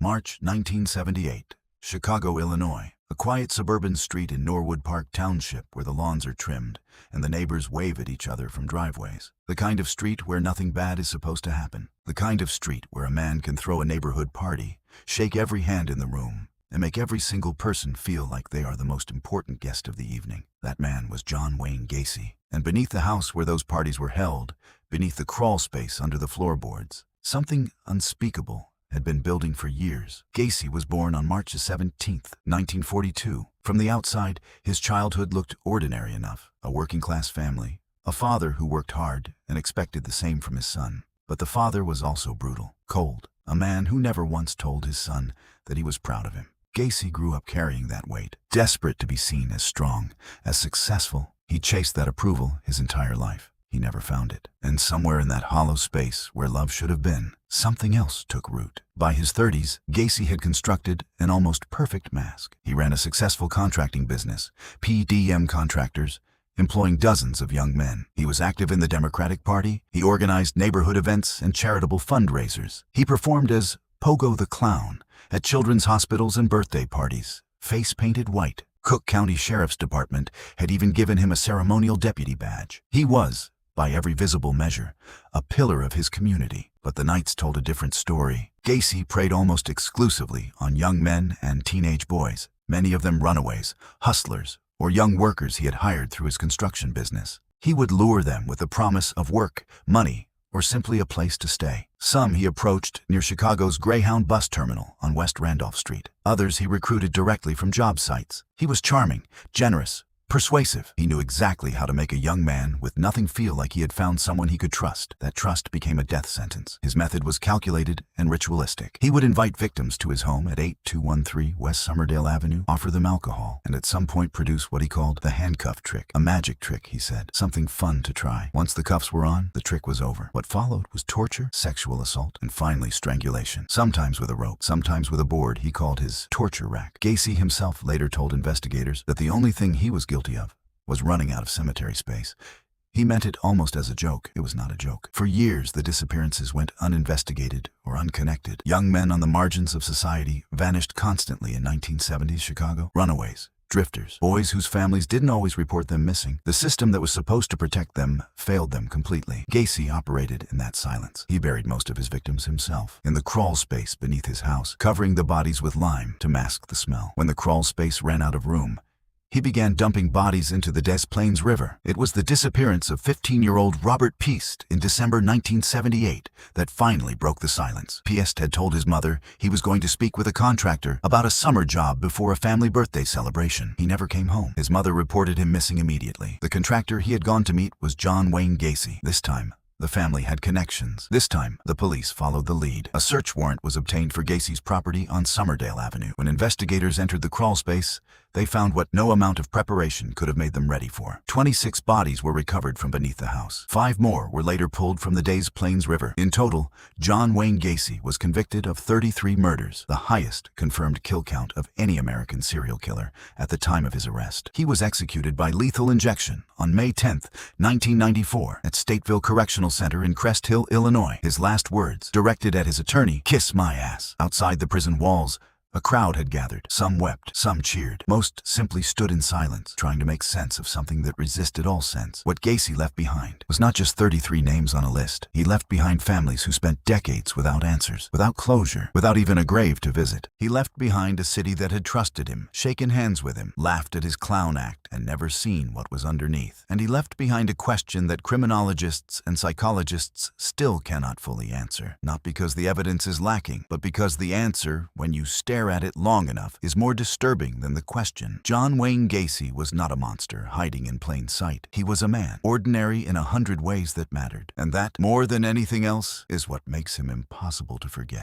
March 1978, Chicago, Illinois. A quiet suburban street in Norwood Park Township where the lawns are trimmed and the neighbors wave at each other from driveways. The kind of street where nothing bad is supposed to happen. The kind of street where a man can throw a neighborhood party, shake every hand in the room, and make every single person feel like they are the most important guest of the evening. That man was John Wayne Gacy. And beneath the house where those parties were held, beneath the crawl space under the floorboards, something unspeakable had been building for years. Gacy was born on March 17, 1942. From the outside, his childhood looked ordinary enough. A working-class family, a father who worked hard and expected the same from his son. But the father was also brutal, cold, a man who never once told his son that he was proud of him. Gacy grew up carrying that weight, desperate to be seen as strong, as successful. He chased that approval his entire life. He never found it. And somewhere in that hollow space where love should have been, something else took root. By his 30s, Gacy had constructed an almost perfect mask. He ran a successful contracting business, PDM Contractors, employing dozens of young men. He was active in the Democratic Party. He organized neighborhood events and charitable fundraisers. He performed as Pogo the Clown at children's hospitals and birthday parties, face painted white. Cook County Sheriff's Department had even given him a ceremonial deputy badge. He was, by every visible measure, a pillar of his community. But the nights told a different story. Gacy preyed almost exclusively on young men and teenage boys, many of them runaways, hustlers, or young workers he had hired through his construction business. He would lure them with the promise of work, money, or simply a place to stay. Some he approached near Chicago's Greyhound bus terminal on West Randolph Street. Others he recruited directly from job sites. He was charming, generous, persuasive. He knew exactly how to make a young man with nothing feel like he had found someone he could trust. That trust became a death sentence. His method was calculated and ritualistic. He would invite victims to his home at 8213 West Summerdale Avenue, offer them alcohol, and at some point produce what he called the handcuff trick. A magic trick, he said. Something fun to try. Once the cuffs were on, the trick was over. What followed was torture, sexual assault, and finally strangulation. Sometimes with a rope, sometimes with a board he called his torture rack. Gacy himself later told investigators that the only thing he was guilty of was running out of cemetery space. He meant it almost as a joke. It was not a joke. For years, the disappearances went uninvestigated or unconnected. Young men on the margins of society vanished constantly in 1970s Chicago. Runaways, drifters, boys whose families didn't always report them missing. The system that was supposed to protect them failed them completely. Gacy operated in that silence. He buried most of his victims himself, in the crawl space beneath his house, covering the bodies with lime to mask the smell. When the crawl space ran out of room, he began dumping bodies into the Des Plaines River. It was the disappearance of 15-year-old Robert Piest in December 1978 that finally broke the silence. Piest had told his mother he was going to speak with a contractor about a summer job before a family birthday celebration. He never came home. His mother reported him missing immediately. The contractor he had gone to meet was John Wayne Gacy. This time, the family had connections. This time, the police followed the lead. A search warrant was obtained for Gacy's property on Summerdale Avenue. When investigators entered the crawl space, they found what no amount of preparation could have made them ready for. 26 bodies were recovered from beneath the house. 5 more were later pulled from the Des Plaines River. In total, John Wayne Gacy was convicted of 33 murders, the highest confirmed kill count of any American serial killer at the time of his arrest. He was executed by lethal injection on May 10, 1994, at Stateville Correctional Center in Crest Hill, Illinois. His last words, directed at his attorney, "Kiss my ass." Outside the prison walls, a crowd had gathered. Some wept, some cheered. Most simply stood in silence, trying to make sense of something that resisted all sense. What Gacy left behind was not just 33 names on a list. He left behind families who spent decades without answers, without closure, without even a grave to visit. He left behind a city that had trusted him, shaken hands with him, laughed at his clown act, and never seen what was underneath. And he left behind a question that criminologists and psychologists still cannot fully answer. Not because the evidence is lacking, but because the answer, when you stare at it long enough, is more disturbing than the question. John Wayne Gacy was not a monster hiding in plain sight. He was a man, ordinary in 100 ways that mattered. And that, more than anything else, is what makes him impossible to forget.